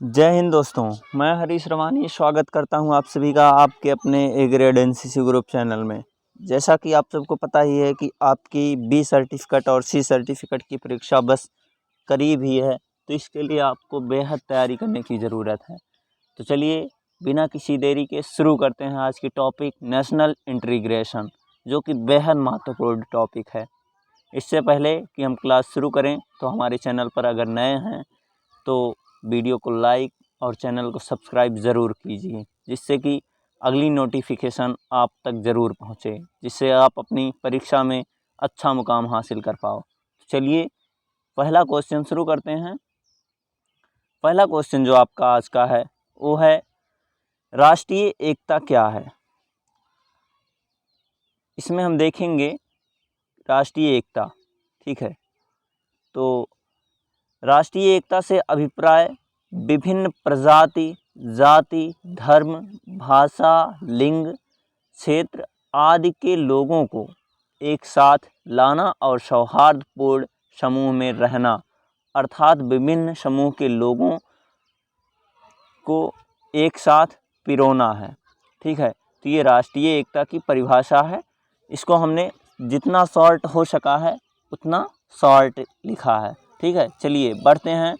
जय हिंद दोस्तों, मैं हरीश रवानी स्वागत करता हूं आप सभी का आपके अपने A grade NCC group channel में। जैसा कि आप सबको पता ही है कि आपकी बी सर्टिफिकेट और सी सर्टिफिकेट की परीक्षा बस करीब ही है, तो इसके लिए आपको बेहद तैयारी करने की ज़रूरत है। तो चलिए बिना किसी देरी के शुरू करते हैं आज की टॉपिक नेशनल इंटीग्रेशन, जो कि बेहद महत्वपूर्ण टॉपिक है। इससे पहले कि हम क्लास शुरू करें तो हमारे चैनल पर अगर नए हैं तो वीडियो को लाइक और चैनल को सब्सक्राइब ज़रूर कीजिए, जिससे कि अगली नोटिफिकेशन आप तक ज़रूर पहुँचे, जिससे आप अपनी परीक्षा में अच्छा मुकाम हासिल कर पाओ। चलिए पहला क्वेश्चन शुरू करते हैं। पहला क्वेश्चन जो आपका आज का है वो है, राष्ट्रीय एकता क्या है। इसमें हम देखेंगे राष्ट्रीय एकता, ठीक है। तो राष्ट्रीय एकता से अभिप्राय विभिन्न प्रजाति, जाति, धर्म, भाषा, लिंग, क्षेत्र आदि के लोगों को एक साथ लाना और सौहार्दपूर्ण समूह में रहना, अर्थात विभिन्न समूह के लोगों को एक साथ पिरोना है, ठीक है। तो ये राष्ट्रीय एकता की परिभाषा है। इसको हमने जितना शॉर्ट हो सका है उतना शॉर्ट लिखा है, ठीक है। चलिए बढ़ते हैं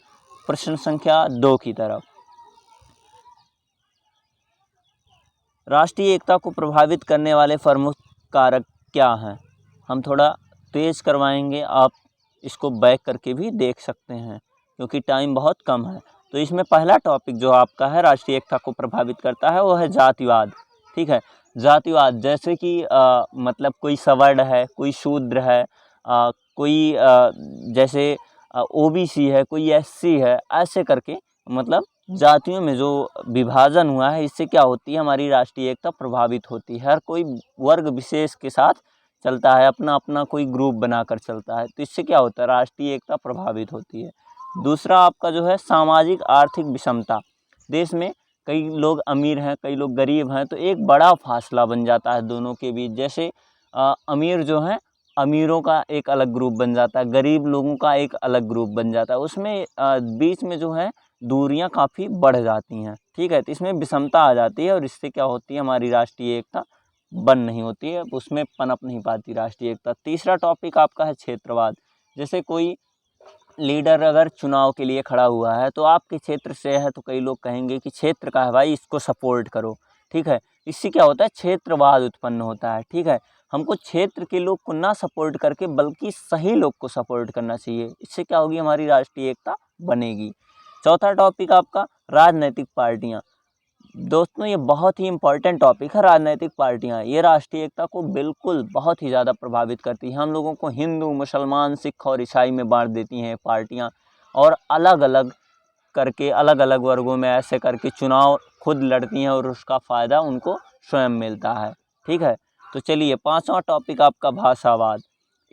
प्रश्न संख्या 2 की तरफ। राष्ट्रीय एकता को प्रभावित करने वाले प्रमुख कारक क्या हैं। हम थोड़ा तेज़ करवाएंगे, आप इसको बैक करके भी देख सकते हैं क्योंकि टाइम बहुत कम है। तो इसमें पहला टॉपिक जो आपका है राष्ट्रीय एकता को प्रभावित करता है वो है जातिवाद, ठीक है। जातिवाद जैसे कि मतलब कोई सवर्ण है, कोई शूद्र है, कोई जैसे ओबीसी है, कोई एससी है, ऐसे करके मतलब जातियों में जो विभाजन हुआ है, इससे क्या होती है, हमारी राष्ट्रीय एकता प्रभावित होती है। हर कोई वर्ग विशेष के साथ चलता है, अपना अपना कोई ग्रुप बनाकर चलता है, तो इससे क्या होता है, राष्ट्रीय एकता प्रभावित होती है। दूसरा आपका जो है सामाजिक आर्थिक विषमता। देश में कई लोग अमीर हैं, कई लोग गरीब हैं, तो एक बड़ा फासला बन जाता है दोनों के बीच। जैसे अमीर जो हैं, अमीरों का एक अलग ग्रुप बन जाता है, गरीब लोगों का एक अलग ग्रुप बन जाता है, उसमें बीच में जो है दूरियां काफ़ी बढ़ जाती हैं, ठीक है। तो इसमें विषमता आ जाती है और इससे क्या होती है, हमारी राष्ट्रीय एकता बन नहीं होती है, उसमें पनप नहीं पाती राष्ट्रीय एकता। तीसरा टॉपिक आपका है क्षेत्रवाद। जैसे कोई लीडर अगर चुनाव के लिए खड़ा हुआ है तो आपके क्षेत्र से है, तो कई लोग कहेंगे कि क्षेत्र का है भाई, इसको सपोर्ट करो, ठीक है। इससे क्या होता है, क्षेत्रवाद उत्पन्न होता है, ठीक है। हमको क्षेत्र के लोग को ना सपोर्ट करके बल्कि सही लोग को सपोर्ट करना चाहिए। इससे क्या होगी, हमारी राष्ट्रीय एकता बनेगी। चौथा टॉपिक आपका राजनैतिक पार्टियां। दोस्तों ये बहुत ही इम्पोर्टेंट टॉपिक है। राजनीतिक पार्टियां ये राष्ट्रीय एकता को बिल्कुल बहुत ही ज़्यादा प्रभावित करती हैं। हम लोगों को हिंदू, मुसलमान, सिख और ईसाई में बांट देती हैं पार्टियां, और अलग अलग करके अलग अलग वर्गों में ऐसे करके चुनाव खुद लड़ती हैं और उसका फ़ायदा उनको स्वयं मिलता है, ठीक है। तो चलिए पांचवा टॉपिक आपका भाषावाद।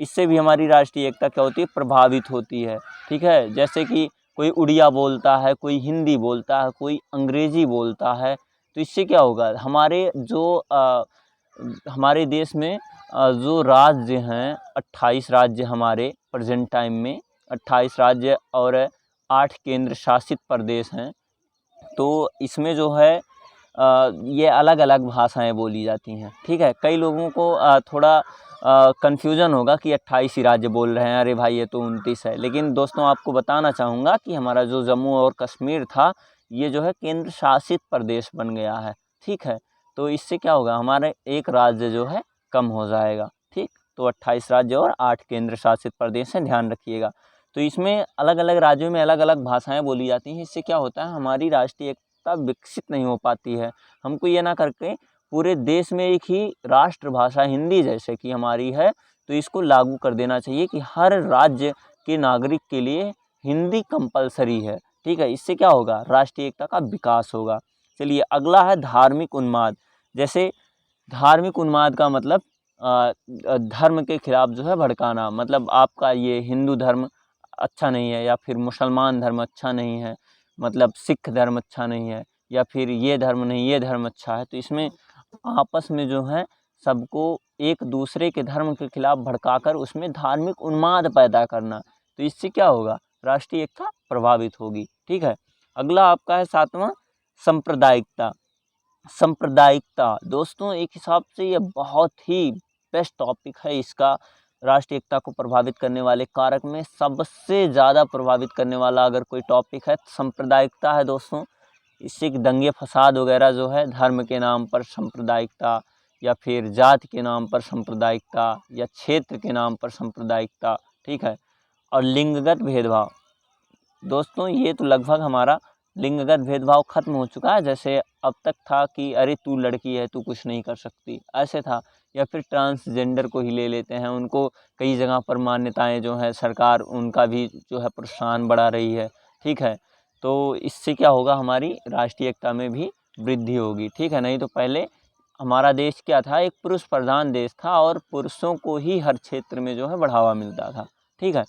इससे भी हमारी राष्ट्रीय एकता क्या होती है, प्रभावित होती है, ठीक है। जैसे कि कोई उड़िया बोलता है, कोई हिंदी बोलता है, कोई अंग्रेज़ी बोलता है, तो इससे क्या होगा, हमारे देश में जो राज्य हैं 28 राज्य हमारे प्रेजेंट टाइम में 28 राज्य और 8 केंद्र शासित प्रदेश हैं। तो इसमें जो है ये अलग अलग भाषाएं बोली जाती हैं, ठीक है। कई लोगों को थोड़ा कन्फ्यूज़न होगा कि 28 ही राज्य बोल रहे हैं, अरे भाई ये तो 29 है। लेकिन दोस्तों आपको बताना चाहूँगा कि हमारा जो जम्मू और कश्मीर था, ये जो है केंद्र शासित प्रदेश बन गया है, ठीक है। तो इससे क्या होगा, हमारे एक राज्य जो है कम हो जाएगा, ठीक। तो 28 राज्य और 8 केंद्र शासित प्रदेश हैं, ध्यान रखिएगा। तो इसमें अलग अलग राज्यों में अलग अलग भाषाएं बोली जाती हैं। इससे क्या होता है, हमारी राष्ट्रीय एकता विकसित नहीं हो पाती है। हमको ये ना करके पूरे देश में एक ही राष्ट्रभाषा हिंदी जैसे कि हमारी है, तो इसको लागू कर देना चाहिए कि हर राज्य के नागरिक के लिए हिंदी कंपलसरी है, ठीक है। इससे क्या होगा, राष्ट्रीय एकता का विकास होगा। चलिए अगला है धार्मिक उन्माद। जैसे धार्मिक उन्माद का मतलब धर्म के खिलाफ जो है भड़काना, मतलब आपका ये हिंदू धर्म अच्छा नहीं है, या फिर मुसलमान धर्म अच्छा नहीं है, मतलब सिख धर्म अच्छा नहीं है, या फिर ये धर्म नहीं ये धर्म अच्छा है। तो इसमें आपस में जो है सबको एक दूसरे के धर्म के खिलाफ भड़काकर उसमें धार्मिक उन्माद पैदा करना, तो इससे क्या होगा, राष्ट्रीय एकता प्रभावित होगी, ठीक है। अगला आपका है 7वां सांप्रदायिकता। सांप्रदायिकता दोस्तों एक हिसाब से ये बहुत ही बेस्ट टॉपिक है। इसका राष्ट्रीय एकता को प्रभावित करने वाले कारक में सबसे ज़्यादा प्रभावित करने वाला अगर कोई टॉपिक है तो सांप्रदायिकता है दोस्तों। इससे दंगे फसाद वगैरह जो है, धर्म के नाम पर सांप्रदायिकता या फिर जाति के नाम पर सांप्रदायिकता या क्षेत्र के नाम पर सांप्रदायिकता, ठीक है। और लिंगगत भेदभाव दोस्तों, ये तो लगभग हमारा लिंगगत भेदभाव खत्म हो चुका है। जैसे अब तक था कि अरे तू लड़की है, तू कुछ नहीं कर सकती, ऐसे था। या फिर ट्रांसजेंडर को ही ले लेते हैं, उनको कई जगह पर मान्यताएं जो है सरकार उनका भी जो है प्रोत्साहन बढ़ा रही है, ठीक है। तो इससे क्या होगा, हमारी राष्ट्रीय एकता में भी वृद्धि होगी, ठीक है। नहीं तो पहले हमारा देश क्या था, एक पुरुष प्रधान देश था और पुरुषों को ही हर क्षेत्र में जो है बढ़ावा मिलता था, ठीक है।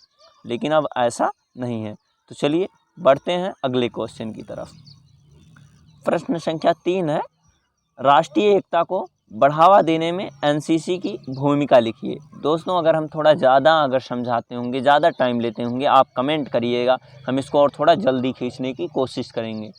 लेकिन अब ऐसा नहीं है। तो चलिए बढ़ते हैं अगले क्वेश्चन की तरफ। प्रश्न संख्या 3 है, राष्ट्रीय एकता को बढ़ावा देने में एनसीसी की भूमिका लिखिए। दोस्तों अगर हम थोड़ा ज़्यादा अगर समझाते होंगे, ज़्यादा टाइम लेते होंगे, आप कमेंट करिएगा, हम इसको और थोड़ा जल्दी खींचने की कोशिश करेंगे,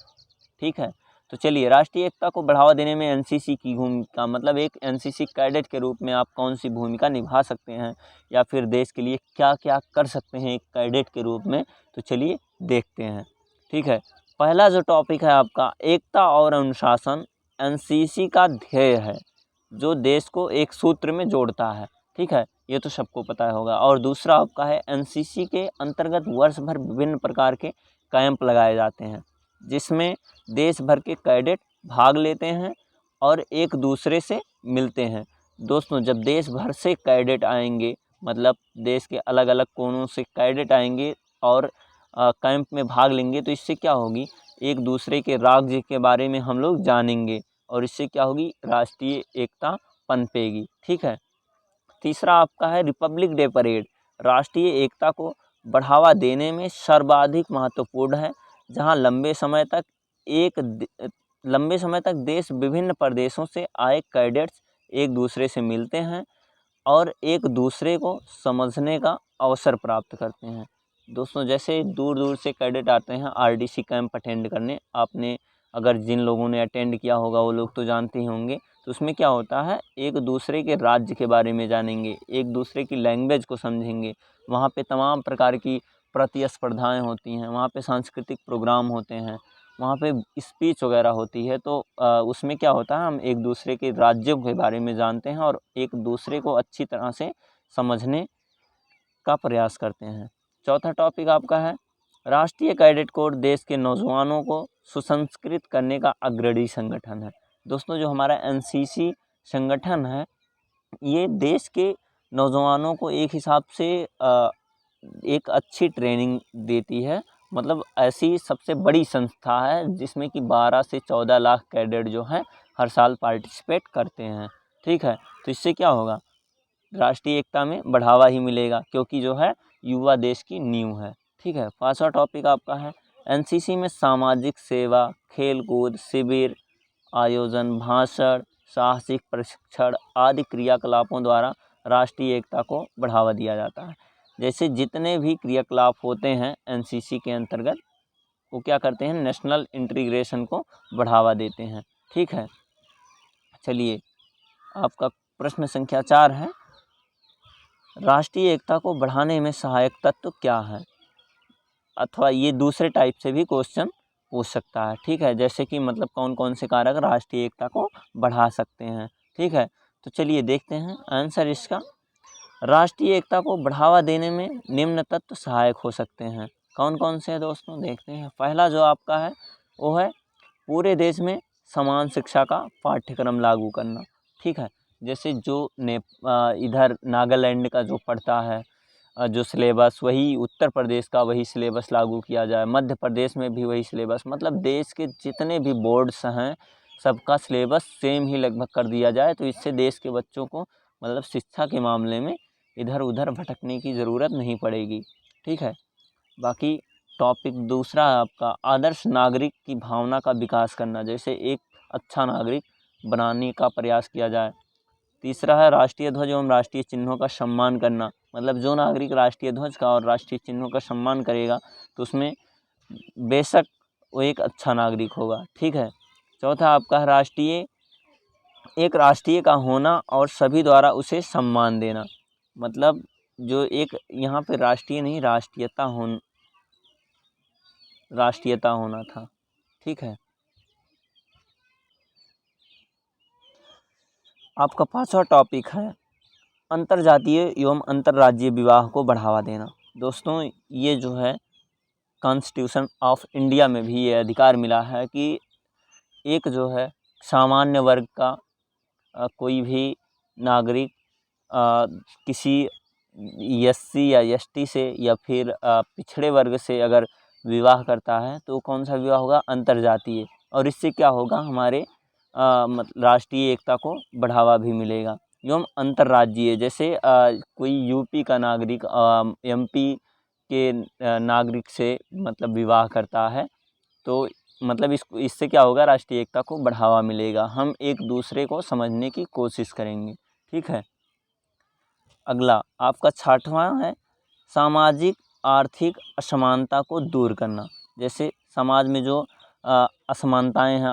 ठीक है। तो चलिए, राष्ट्रीय एकता को बढ़ावा देने में एनसीसी की भूमिका, मतलब एक एनसीसी कैडेट के रूप में आप कौन सी भूमिका निभा सकते हैं या फिर देश के लिए क्या क्या कर सकते हैं एक कैडेट के रूप में। तो चलिए देखते हैं, ठीक है। पहला जो टॉपिक है आपका, एकता और अनुशासन एनसीसी का ध्येय है जो देश को एक सूत्र में जोड़ता है, ठीक है। ये तो सबको पता होगा। और दूसरा आपका है, एनसीसी के अंतर्गत वर्ष भर विभिन्न प्रकार के कैंप लगाए जाते हैं जिसमें देश भर के कैडेट भाग लेते हैं और एक दूसरे से मिलते हैं। दोस्तों जब देश भर से कैडेट आएंगे, मतलब देश के अलग अलग कोनों से कैडेट आएंगे और कैंप में भाग लेंगे, तो इससे क्या होगी, एक दूसरे के राज्य के बारे में हम लोग जानेंगे और इससे क्या होगी, राष्ट्रीय एकता पनपेगी, ठीक है। तीसरा आपका है रिपब्लिक डे परेड, राष्ट्रीय एकता को बढ़ावा देने में सर्वाधिक महत्वपूर्ण है, जहां लंबे समय तक देश विभिन्न प्रदेशों से आए कैडेट्स एक दूसरे से मिलते हैं और एक दूसरे को समझने का अवसर प्राप्त करते हैं। दोस्तों जैसे दूर दूर से कैडेट आते हैं आरडीसी कैंप अटेंड करने, आपने अगर जिन लोगों ने अटेंड किया होगा वो लोग तो जानते ही होंगे। तो उसमें क्या होता है, एक दूसरे के राज्य के बारे में जानेंगे, एक दूसरे की लैंग्वेज को समझेंगे। वहाँ पे तमाम प्रकार की प्रतिस्पर्धाएं होती हैं, वहाँ पे सांस्कृतिक प्रोग्राम होते हैं, वहाँ पे स्पीच वगैरह होती है। तो उसमें क्या होता है, हम एक दूसरे के राज्यों के बारे में जानते हैं और एक दूसरे को अच्छी तरह से समझने का प्रयास करते हैं। चौथा टॉपिक आपका है, राष्ट्रीय कैडेट कोर देश के नौजवानों को सुसंस्कृत करने का अग्रणी संगठन है। दोस्तों जो हमारा एनसीसी संगठन है, ये देश के नौजवानों को एक हिसाब से एक अच्छी ट्रेनिंग देती है। मतलब ऐसी सबसे बड़ी संस्था है जिसमें कि 12 से 14 लाख कैडेट जो हैं हर साल पार्टिसिपेट करते हैं, ठीक है। तो इससे क्या होगा, राष्ट्रीय एकता में बढ़ावा ही मिलेगा, क्योंकि जो है युवा देश की नींव है, ठीक है। पांचवा टॉपिक आपका है, एनसीसी में सामाजिक सेवा, खेलकूद, शिविर आयोजन, भाषण, साहसिक प्रशिक्षण आदि क्रियाकलापों द्वारा राष्ट्रीय एकता को बढ़ावा दिया जाता है। जैसे जितने भी क्रियाकलाप होते हैं एनसीसी के अंतर्गत, वो क्या करते हैं, नेशनल इंटीग्रेशन को बढ़ावा देते हैं, ठीक है। चलिए आपका प्रश्न संख्या 4 है, राष्ट्रीय एकता को बढ़ाने में सहायक तत्व क्या है, अथवा ये दूसरे टाइप से भी क्वेश्चन पूछ सकता है, ठीक है। जैसे कि मतलब कौन कौन से कारक राष्ट्रीय एकता को बढ़ा सकते हैं, ठीक है। तो चलिए देखते हैं आंसर इसका। राष्ट्रीय एकता को बढ़ावा देने में निम्न तत्व सहायक हो सकते हैं। कौन कौन से हैं दोस्तों, देखते हैं। पहला जो आपका है वो है पूरे देश में समान शिक्षा का पाठ्यक्रम लागू करना, ठीक है। जैसे जो इधर नागालैंड का जो पढ़ता है जो सिलेबस, वही उत्तर प्रदेश का वही सिलेबस लागू किया जाए, मध्य प्रदेश में भी वही सिलेबस, मतलब देश के जितने भी बोर्ड्स हैं सबका सिलेबस सेम ही लगभग कर दिया जाए। तो इससे देश के बच्चों को मतलब शिक्षा के मामले में इधर उधर भटकने की ज़रूरत नहीं पड़ेगी, ठीक है। बाकी टॉपिक दूसरा है आपका, आदर्श नागरिक की भावना का विकास करना, जैसे एक अच्छा नागरिक बनाने का प्रयास किया जाए। तीसरा है राष्ट्रीय ध्वज एवं राष्ट्रीय चिन्हों का सम्मान करना, मतलब जो नागरिक राष्ट्रीय ध्वज का और राष्ट्रीय चिन्हों का सम्मान करेगा तो उसमें बेशक वो एक अच्छा नागरिक होगा। ठीक है। चौथा आपका है एक राष्ट्रीय का होना और सभी द्वारा उसे सम्मान देना। मतलब जो एक यहाँ पे राष्ट्रीय नहीं राष्ट्रीयता होना था। ठीक है। आपका पांचवा टॉपिक है अंतर्जातीय एवं अंतर्राज्यीय विवाह को बढ़ावा देना। दोस्तों ये जो है कॉन्स्टिट्यूशन ऑफ इंडिया में भी ये अधिकार मिला है कि एक जो है सामान्य वर्ग का कोई भी नागरिक किसी एससी या एसटी से या फिर पिछड़े वर्ग से अगर विवाह करता है तो कौन सा विवाह होगा? अंतर्जातीय। और इससे क्या होगा? हमारे राष्ट्रीय एकता को बढ़ावा भी मिलेगा। एवं अंतर्राज्यीय जैसे कोई यूपी का नागरिक एमपी के नागरिक से मतलब विवाह करता है तो मतलब इससे क्या होगा? राष्ट्रीय एकता को बढ़ावा मिलेगा। हम एक दूसरे को समझने की कोशिश करेंगे। ठीक है। अगला आपका छठवां है सामाजिक आर्थिक असमानता को दूर करना। जैसे समाज में जो असमानताएं हैं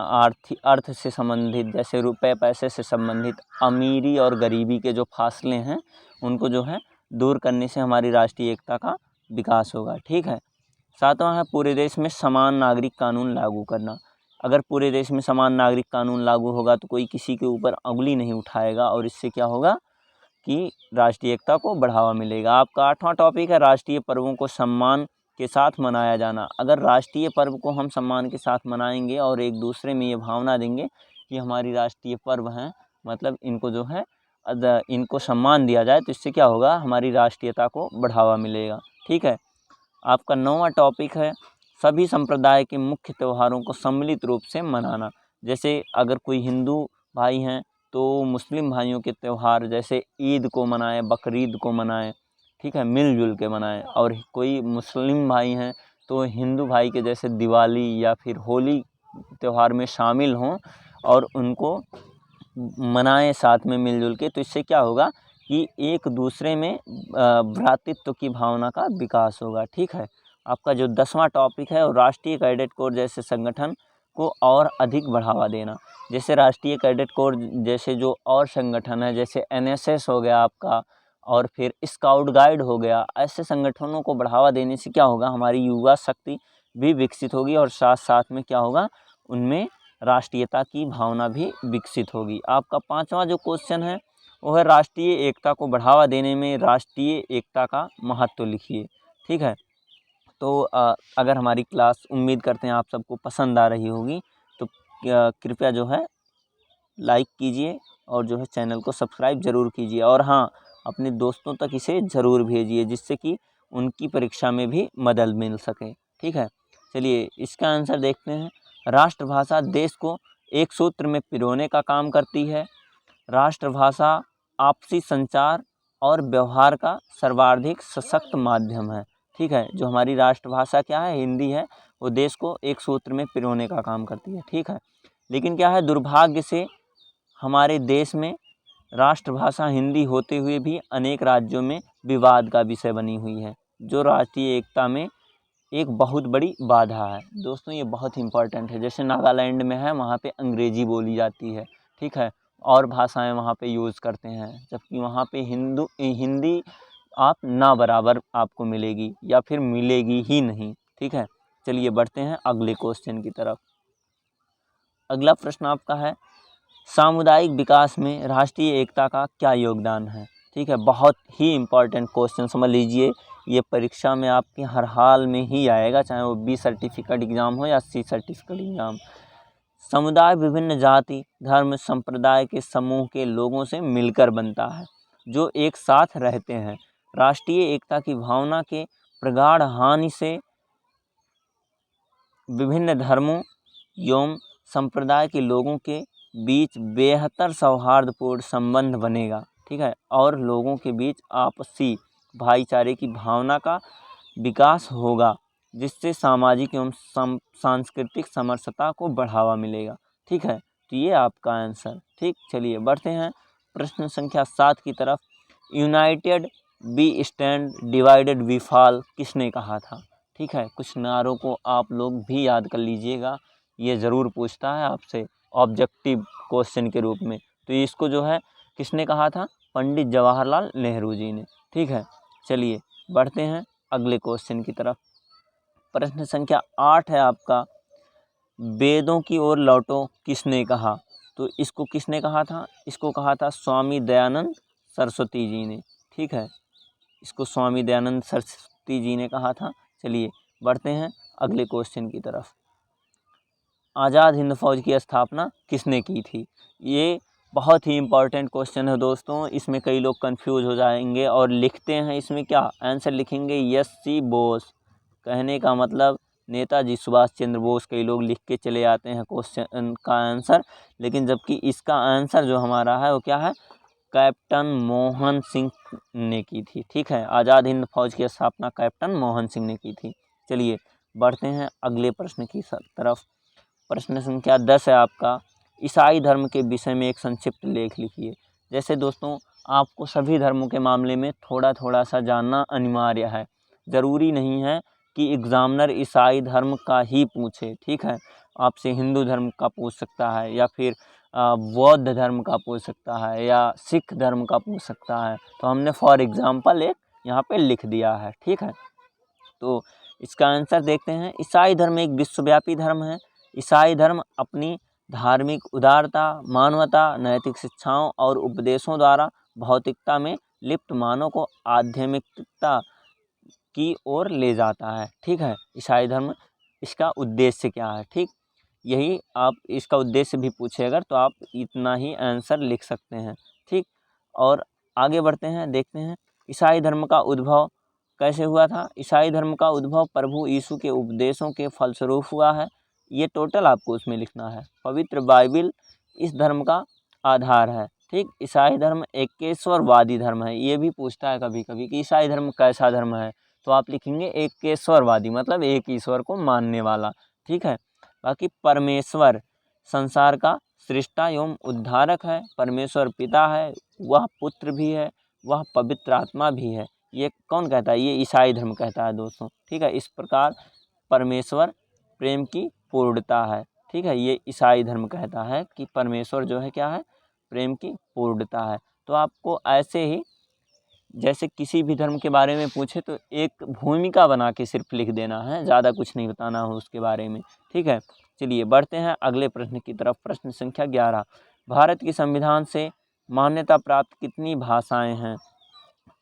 अर्थ से संबंधित, जैसे रुपए पैसे से संबंधित अमीरी और गरीबी के जो फासले हैं उनको जो है दूर करने से हमारी राष्ट्रीय एकता का विकास होगा। ठीक है। सातवां है पूरे देश में समान नागरिक कानून लागू करना। अगर पूरे देश में समान नागरिक कानून लागू होगा तो कोई किसी के ऊपर उंगली नहीं उठाएगा और इससे क्या होगा कि राष्ट्रीय एकता को बढ़ावा मिलेगा। आपका आठवां टॉपिक है राष्ट्रीय पर्वों को सम्मान के साथ मनाया जाना। अगर राष्ट्रीय पर्व को हम सम्मान के साथ मनाएंगे और एक दूसरे में ये भावना देंगे कि हमारी राष्ट्रीय पर्व हैं, मतलब इनको जो है इनको सम्मान दिया जाए तो इससे क्या होगा? हमारी राष्ट्रीयता को बढ़ावा मिलेगा। ठीक है। आपका नौवां टॉपिक है सभी संप्रदाय के मुख्य त्योहारों को सम्मिलित रूप से मनाना। जैसे अगर कोई हिंदू भाई हैं तो मुस्लिम भाइयों के त्यौहार जैसे ईद को मनाएं, बकरीद को मनाएं। ठीक है। मिलजुल के मनाएं। और कोई मुस्लिम भाई हैं तो हिंदू भाई के जैसे दिवाली या फिर होली त्यौहार में शामिल हों और उनको मनाएं साथ में मिलजुल के। तो इससे क्या होगा कि एक दूसरे में भ्रातृत्व की भावना का विकास होगा। ठीक है। आपका जो 10वां टॉपिक है वो राष्ट्रीय कैडेट कोर जैसे संगठन को और अधिक बढ़ावा देना। जैसे राष्ट्रीय कैडेट कोर जैसे जो और संगठन है जैसे एनएसएस हो गया आपका और फिर स्काउट गाइड हो गया, ऐसे संगठनों को बढ़ावा देने से क्या होगा? हमारी युवा शक्ति भी विकसित होगी और साथ साथ में क्या होगा? उनमें राष्ट्रीयता की भावना भी विकसित होगी। आपका 5वां जो क्वेश्चन है वो है राष्ट्रीय एकता को बढ़ावा देने में राष्ट्रीय एकता का महत्व लिखिए। ठीक है। तो अगर हमारी क्लास उम्मीद करते हैं आप सबको पसंद आ रही होगी तो कृपया जो है लाइक कीजिए और जो है चैनल को सब्सक्राइब ज़रूर कीजिए। और हाँ, अपने दोस्तों तक इसे ज़रूर भेजिए जिससे कि उनकी परीक्षा में भी मदद मिल सके। ठीक है। चलिए इसका आंसर देखते हैं। राष्ट्रभाषा देश को एक सूत्र में पिरोने का काम करती है। राष्ट्रभाषा आपसी संचार और व्यवहार का सर्वाधिक सशक्त माध्यम है। ठीक है। जो हमारी राष्ट्रभाषा क्या है? हिंदी है। वो देश को एक सूत्र में पिरोने का काम करती है। ठीक है। लेकिन क्या है, दुर्भाग्य से हमारे देश में राष्ट्रभाषा हिंदी होते हुए भी अनेक राज्यों में विवाद का विषय बनी हुई है, जो राष्ट्रीय एकता में एक बहुत बड़ी बाधा है। दोस्तों ये बहुत इंपॉर्टेंट है। जैसे नागालैंड में है, वहाँ पे अंग्रेजी बोली जाती है। ठीक है। और भाषाएं वहाँ पे यूज़ करते हैं, जबकि वहाँ पे हिंदी आप ना बराबर आपको मिलेगी या फिर मिलेगी ही नहीं। ठीक है। चलिए बढ़ते हैं अगले क्वेश्चन की तरफ। अगला प्रश्न आपका है सामुदायिक विकास में राष्ट्रीय एकता का क्या योगदान है? ठीक है। बहुत ही इम्पॉर्टेंट क्वेश्चन, समझ लीजिए ये परीक्षा में आपके हर हाल में ही आएगा, चाहे वो बी सर्टिफिकेट एग्ज़ाम हो या सी सर्टिफिकेट एग्ज़ाम। समुदाय विभिन्न जाति धर्म संप्रदाय के समूह के लोगों से मिलकर बनता है जो एक साथ रहते हैं। राष्ट्रीय एकता की भावना के प्रगाढ़ हानि से विभिन्न धर्मों एवं संप्रदाय के लोगों के बीच बेहतर सौहार्दपूर्ण संबंध बनेगा। ठीक है। और लोगों के बीच आपसी भाईचारे की भावना का विकास होगा, जिससे सामाजिक एवं सांस्कृतिक समरसता को बढ़ावा मिलेगा। ठीक है। तो ये आपका आंसर। ठीक। चलिए बढ़ते हैं प्रश्न संख्या 7 की तरफ। United we stand divided we fall किसने कहा था? ठीक है, कुछ नारों को आप लोग भी याद कर लीजिएगा, ये ज़रूर पूछता है आपसे ऑब्जेक्टिव क्वेश्चन के रूप में। तो इसको जो है किसने कहा था? पंडित जवाहरलाल नेहरू जी ने। ठीक है, चलिए बढ़ते हैं अगले क्वेश्चन की तरफ। प्रश्न संख्या 8 है आपका, वेदों की ओर लौटो किसने कहा? तो इसको किसने कहा था? इसको कहा था स्वामी दयानंद सरस्वती जी ने। ठीक है, इसको स्वामी दयानंद सरस्वती जी ने कहा था। चलिए बढ़ते हैं अगले क्वेश्चन की तरफ। आज़ाद हिंद फौज की स्थापना किसने की थी? ये बहुत ही इम्पॉर्टेंट क्वेश्चन है दोस्तों, इसमें कई लोग कंफ्यूज हो जाएंगे और लिखते हैं इसमें क्या आंसर लिखेंगे, यस सी बोस। कहने का मतलब नेताजी सुभाष चंद्र बोस, कई लोग लिख के चले आते हैं क्वेश्चन का आंसर, लेकिन जबकि इसका आंसर जो हमारा है वो क्या है? कैप्टन मोहन सिंह ने की थी। ठीक है, आज़ाद हिंद फौज की स्थापना कैप्टन मोहन सिंह ने की थी। चलिए बढ़ते हैं अगले प्रश्न की तरफ। प्रश्न संख्या 10 है आपका, ईसाई धर्म के विषय में एक संक्षिप्त लेख लिखिए। जैसे दोस्तों आपको सभी धर्मों के मामले में थोड़ा थोड़ा सा जानना अनिवार्य है, ज़रूरी नहीं है कि एग्ज़ामिनर ईसाई धर्म का ही पूछे। ठीक है, आपसे हिंदू धर्म का पूछ सकता है, या फिर बौद्ध धर्म का पूछ सकता है, या सिख धर्म का पूछ सकता है। तो हमने फॉर एग्ज़ाम्पल एक यहाँ पे लिख दिया है। ठीक है, तो इसका आंसर देखते हैं। ईसाई धर्म एक विश्वव्यापी धर्म है। ईसाई धर्म अपनी धार्मिक उदारता, मानवता, नैतिक शिक्षाओं और उपदेशों द्वारा भौतिकता में लिप्त मानव को आध्यात्मिकता की ओर ले जाता है। ठीक है, ईसाई धर्म, इसका उद्देश्य क्या है? ठीक, यही आप इसका उद्देश्य भी पूछे अगर तो आप इतना ही आंसर लिख सकते हैं। ठीक, और आगे बढ़ते हैं, देखते हैं ईसाई धर्म का उद्भव कैसे हुआ था। ईसाई धर्म का उद्भव प्रभु यीशु के उपदेशों के फलस्वरूप हुआ है। ये टोटल आपको उसमें लिखना है। पवित्र बाइबिल इस धर्म का आधार है। ठीक, ईसाई धर्म एकेश्वरवादी धर्म है। ये भी पूछता है कभी कभी कि ईसाई धर्म कैसा धर्म है, तो आप लिखेंगे एकेश्वरवादी, मतलब एक ईश्वर को मानने वाला। ठीक है, बाकी परमेश्वर संसार का सृष्टा एवं उद्धारक है। परमेश्वर पिता है, वह पुत्र भी है, वह पवित्र आत्मा भी है। ये कौन कहता है? ये ईसाई धर्म कहता है दोस्तों। ठीक है, इस प्रकार परमेश्वर प्रेम की पूर्णता है। ठीक है, ये ईसाई धर्म कहता है कि परमेश्वर जो है क्या है? प्रेम की पूर्णता है। तो आपको ऐसे ही जैसे किसी भी धर्म के बारे में पूछे तो एक भूमिका बना के सिर्फ लिख देना है, ज़्यादा कुछ नहीं बताना हो उसके बारे में। ठीक है, चलिए बढ़ते हैं अगले प्रश्न की तरफ। प्रश्न संख्या 11, भारत की संविधान से मान्यता प्राप्त कितनी भाषाएं हैं?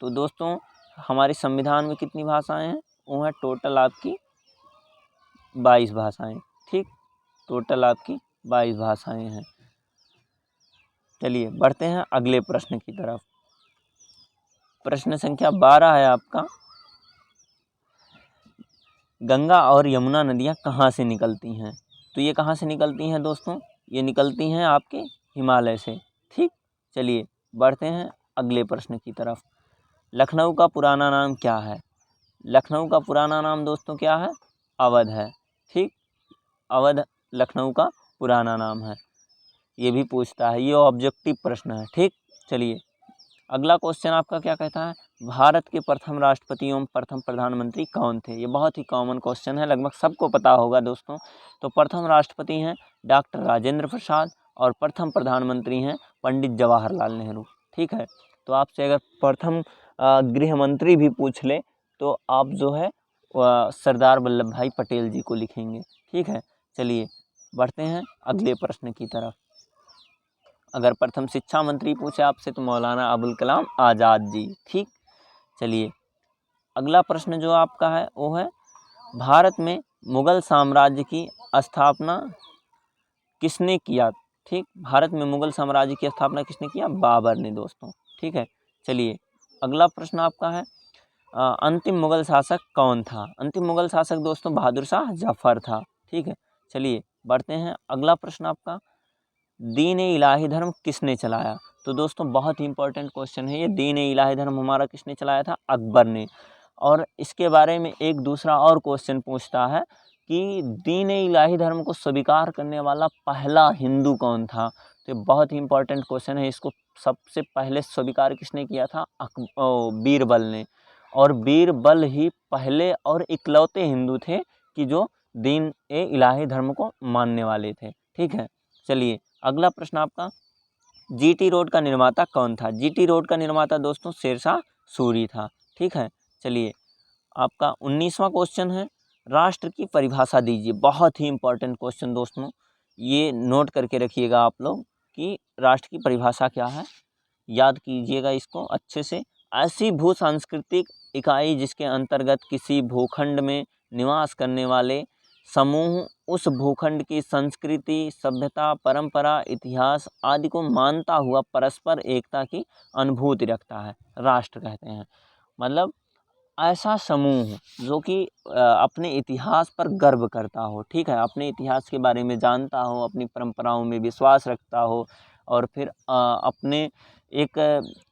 तो दोस्तों हमारे संविधान में कितनी भाषाएं हैं? वो है टोटल आपकी 22 भाषाएं। ठीक, टोटल आपकी 22 भाषाएं हैं। चलिए बढ़ते हैं अगले प्रश्न की तरफ। प्रश्न संख्या 12 है आपका, गंगा और यमुना नदियाँ कहाँ से निकलती हैं? तो ये कहाँ से निकलती हैं दोस्तों? ये निकलती हैं आपके हिमालय से। ठीक, चलिए बढ़ते हैं अगले प्रश्न की तरफ। लखनऊ का पुराना नाम क्या है? लखनऊ का पुराना नाम दोस्तों क्या है? अवध है। ठीक, अवध लखनऊ का पुराना नाम है। ये भी पूछता है, ये ऑब्जेक्टिव प्रश्न है। ठीक, चलिए अगला क्वेश्चन आपका क्या कहता है, भारत के प्रथम राष्ट्रपति एवं प्रथम प्रधानमंत्री कौन थे? ये बहुत ही कॉमन क्वेश्चन है, लगभग सबको पता होगा दोस्तों। तो प्रथम राष्ट्रपति हैं डॉक्टर राजेंद्र प्रसाद और प्रथम प्रधानमंत्री हैं पंडित जवाहरलाल नेहरू। ठीक है, तो आपसे अगर प्रथम गृह मंत्री भी पूछ ले तो आप जो है सरदार वल्लभ भाई पटेल जी को लिखेंगे। ठीक है, चलिए बढ़ते हैं अगले प्रश्न की तरफ। अगर प्रथम शिक्षा मंत्री पूछे आपसे तो मौलाना अबुल कलाम आज़ाद जी। ठीक, चलिए अगला प्रश्न जो आपका है वो है, भारत में मुग़ल साम्राज्य की स्थापना किसने किया? ठीक, भारत में मुग़ल साम्राज्य की स्थापना किसने किया? बाबर ने दोस्तों। ठीक है, चलिए अगला प्रश्न आपका है, अंतिम मुग़ल शासक कौन था? अंतिम मुग़ल शासक दोस्तों बहादुर शाह जफ़र था। ठीक है, चलिए बढ़ते हैं अगला प्रश्न आपका, दीन-ए इलाही धर्म किसने चलाया? तो दोस्तों बहुत ही इंपॉर्टेंट क्वेश्चन है ये। दीन-ए इलाही धर्म हमारा किसने चलाया था? अकबर ने। और इसके बारे में एक दूसरा और क्वेश्चन पूछता है कि दीन-ए इलाही धर्म को स्वीकार करने वाला पहला हिंदू कौन था? तो ये बहुत ही इंपॉर्टेंट क्वेश्चन है। इसको सबसे पहले स्वीकार किसने किया था? बीरबल ने। और बीरबल ही पहले और इकलौते हिंदू थे कि जो दीन ए इलाही धर्म को मानने वाले थे। ठीक है, चलिए अगला प्रश्न आपका, जीटी रोड का निर्माता कौन था? जीटी रोड का निर्माता दोस्तों शेरशाह सूरी था। ठीक है, चलिए आपका 19वां क्वेश्चन है, राष्ट्र की परिभाषा दीजिए। बहुत ही इंपॉर्टेंट क्वेश्चन दोस्तों, ये नोट करके रखिएगा आप लोग कि राष्ट्र की परिभाषा क्या है, याद कीजिएगा इसको अच्छे से। ऐसी भू सांस्कृतिक इकाई जिसके अंतर्गत किसी भूखंड में निवास करने वाले समूह उस भूखंड की संस्कृति, सभ्यता, परंपरा, इतिहास आदि को मानता हुआ परस्पर एकता की अनुभूति रखता है, राष्ट्र कहते हैं। मतलब ऐसा समूह जो कि अपने इतिहास पर गर्व करता हो, ठीक है, अपने इतिहास के बारे में जानता हो, अपनी परंपराओं में विश्वास रखता हो, और फिर अपने एक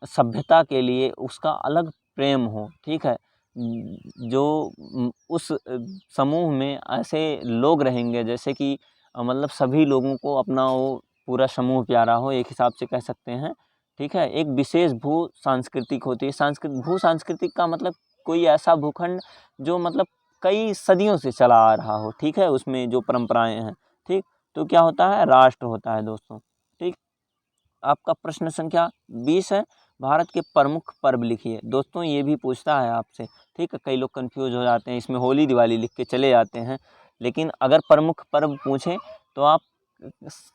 सभ्यता के लिए उसका अलग प्रेम हो। ठीक है, जो उस समूह में ऐसे लोग रहेंगे जैसे कि मतलब सभी लोगों को अपना वो पूरा समूह प्यारा हो, एक हिसाब से कह सकते हैं। ठीक है, एक विशेष भू सांस्कृतिक होती है। भू सांस्कृतिक का मतलब कोई ऐसा भूखंड जो मतलब कई सदियों से चला आ रहा हो। ठीक है, उसमें जो परंपराएं हैं। ठीक, तो क्या होता है, राष्ट्र होता है दोस्तों। ठीक, आपका प्रश्न संख्या 20 है, भारत के प्रमुख पर्व लिखिए। दोस्तों ये भी पूछता है आपसे। ठीक है, कई लोग कंफ्यूज हो जाते हैं, इसमें होली दिवाली लिख के चले जाते हैं, लेकिन अगर प्रमुख पर्व पूछें तो आप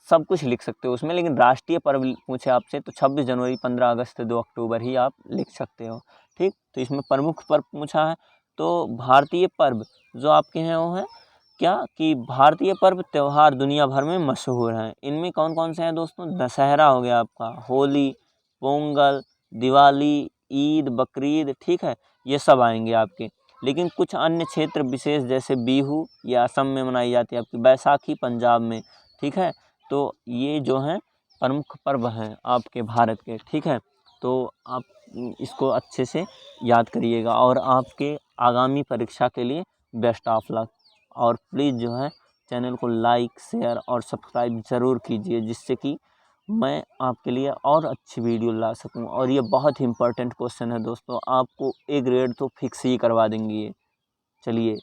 सब कुछ लिख सकते हो उसमें, लेकिन राष्ट्रीय पर्व पूछे आपसे तो 26 जनवरी, 15 अगस्त, 2 अक्टूबर ही आप लिख सकते हो। ठीक, तो इसमें प्रमुख पर्व पूछा है, तो भारतीय पर्व जो आपके हैं वो है क्या कि भारतीय पर्व त्यौहार दुनिया भर में मशहूर हैं। इनमें कौन कौन से हैं दोस्तों? दशहरा हो गया आपका, होली, पोंगल, दिवाली, ईद, बकरीद। ठीक है, ये सब आएंगे आपके। लेकिन कुछ अन्य क्षेत्र विशेष जैसे बिहू ये असम में मनाई जाती है, आपकी बैसाखी पंजाब में। ठीक है, तो ये जो हैं प्रमुख पर्व हैं आपके भारत के। ठीक है, तो आप इसको अच्छे से याद करिएगा, और आपके आगामी परीक्षा के लिए बेस्ट ऑफ लक। और प्लीज़ जो है चैनल को लाइक, शेयर और सब्सक्राइब ज़रूर कीजिए, जिससे कि मैं आपके लिए और अच्छी वीडियो ला सकूं। और ये बहुत ही इंपॉर्टेंट क्वेश्चन है दोस्तों, आपको ए ग्रेड तो फिक्स ही करवा देंगे ये। चलिए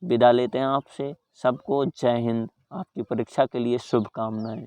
विदा लेते हैं आपसे, सबको जय हिंद, आपकी परीक्षा के लिए शुभकामनाएं।